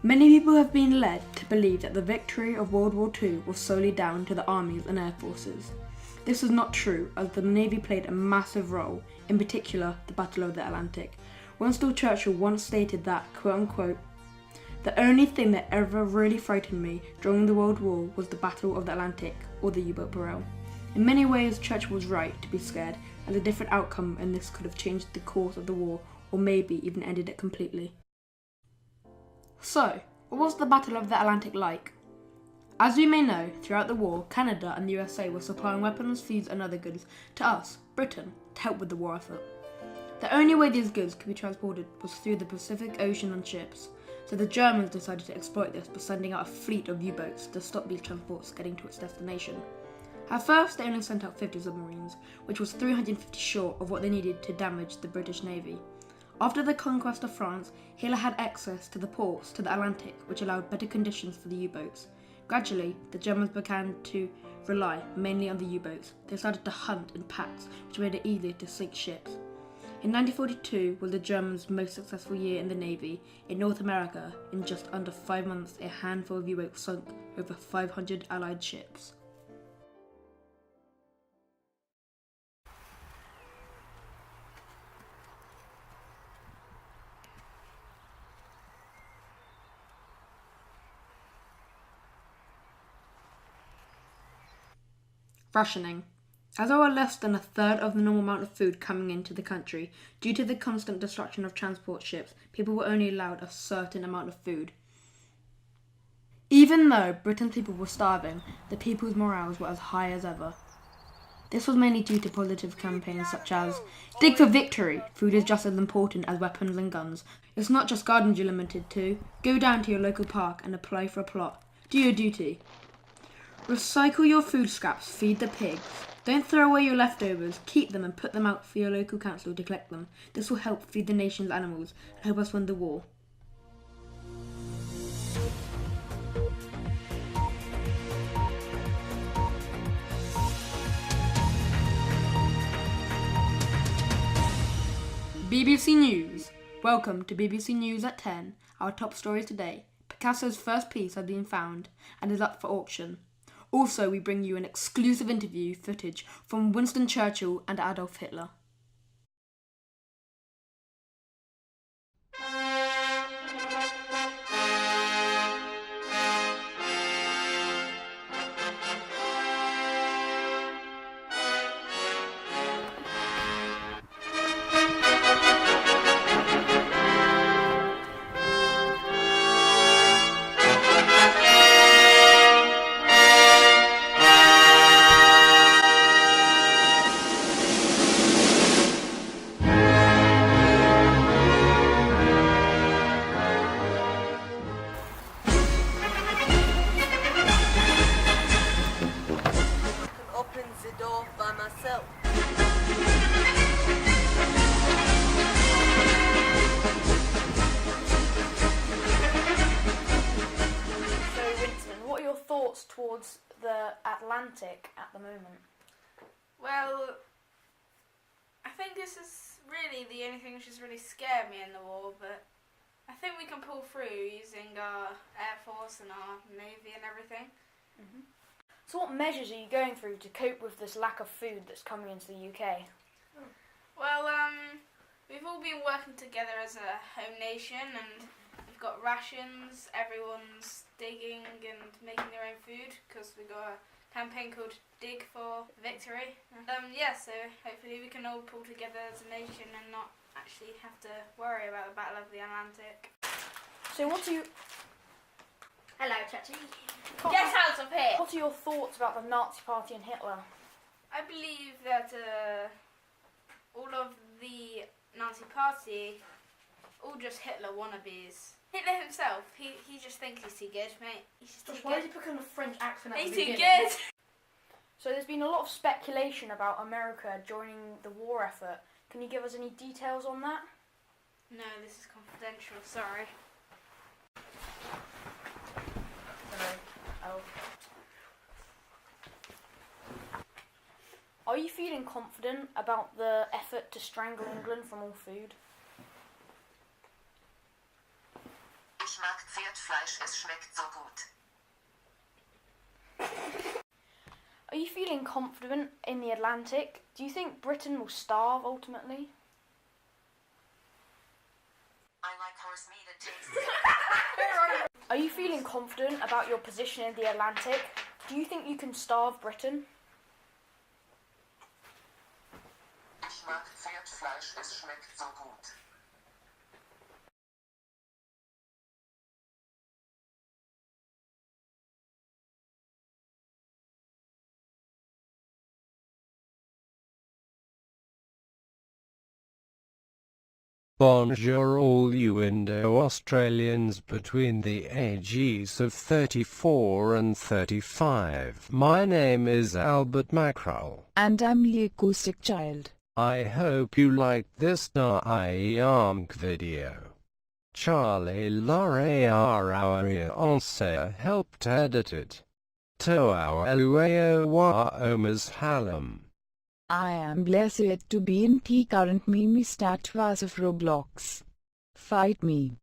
Many people have been led to believe that the victory of World War II was solely down to the armies and air forces. This was not true, as the Navy played a massive role, in particular the Battle of the Atlantic. Winston Churchill once stated that, quote-unquote, "The only thing that ever really frightened me during the World War was the Battle of the Atlantic, or the U-boat PERRIN." In many ways, Churchill was right to be scared, as a different outcome in this could have changed the course of the war, or maybe even ended it completely. So, what was the Battle of the Atlantic like? As we may know, throughout the war, Canada and the USA were supplying weapons, foods and other goods to us, Britain, to help with the war effort. The only way these goods could be transported was through the Pacific Ocean on ships, so the Germans decided to exploit this by sending out a fleet of U-boats to stop these transports getting to its destination. At first, they only sent out 50 submarines, which was 350 short of what they needed to damage the British Navy. After the conquest of France, Hitler had access to the ports to the Atlantic, which allowed better conditions for the U-boats. Gradually, the Germans began to rely mainly on the U-boats. They started to hunt in packs, which made it easier to sink ships. In 1942 was the Germans' most successful year in the Navy. In North America, in just under 5 months, a handful of U-boats sunk over 500 Allied ships. Rationing. As there were less than a third of the normal amount of food coming into the country, due to the constant destruction of transport ships, people were only allowed a certain amount of food. Even though Britain's people were starving, the people's morales were as high as ever. This was mainly due to positive campaigns such as, "Dig for victory! Food is just as important as weapons and guns. It's not just gardens you're limited to. Go down to your local park and apply for a plot. Do your duty. Recycle your food scraps, feed the pigs. Don't throw away your leftovers, keep them and put them out for your local council to collect them. This will help feed the nation's animals and help us win the war." BBC News. Welcome to BBC News at 10. Our top stories today. Picasso's first piece has been found and is up for auction. Also, we bring you an exclusive interview footage from Winston Churchill and Adolf Hitler. By myself. So Winston, what are your thoughts towards the Atlantic at the moment? Well, I think this is really the only thing which has really scared me in the war, but I think we can pull through using our Air Force and our Navy and everything. Mm-hmm. So what measures are you going through to cope with this lack of food that's coming into the UK? Well, we've all been working together as a home nation, and we've got rations. Everyone's digging and making their own food because we've got a campaign called Dig for Victory. So hopefully we can all pull together as a nation and not actually have to worry about the Battle of the Atlantic. So what are you... Hello, Chachi. Get out of here! What are your thoughts about the Nazi Party and Hitler? I believe that all of the Nazi Party, all just Hitler wannabes. Hitler himself, he just thinks he's too good, mate. He's just too Why good. did he pick on a French accent at He's the too beginning? good. So there's been a lot of speculation about America joining the war effort. Can you give us any details on that? No, this is confidential, sorry. Oh. Are you feeling confident about the effort to strangle England from all food? Ich mag Pferdefleisch, es schmeckt so gut. Are you feeling confident in the Atlantic? Do you think Britain will starve ultimately? I like horse meat, it tastes. Are you feeling confident about your position in the Atlantic? Do you think you can starve Britain? Ich mag Pferdefleisch, es schmeckt so gut. Bonjour all you Indo-Australians between the ages of 34 and 35. My name is Albert Mackrell. And I'm the acoustic child. I hope you liked this IARMC video. Charlie Laurea Answer helped edit it. Toa Elueo Omas Hallam. I am blessed to be in the current meme status of Roblox. Fight me.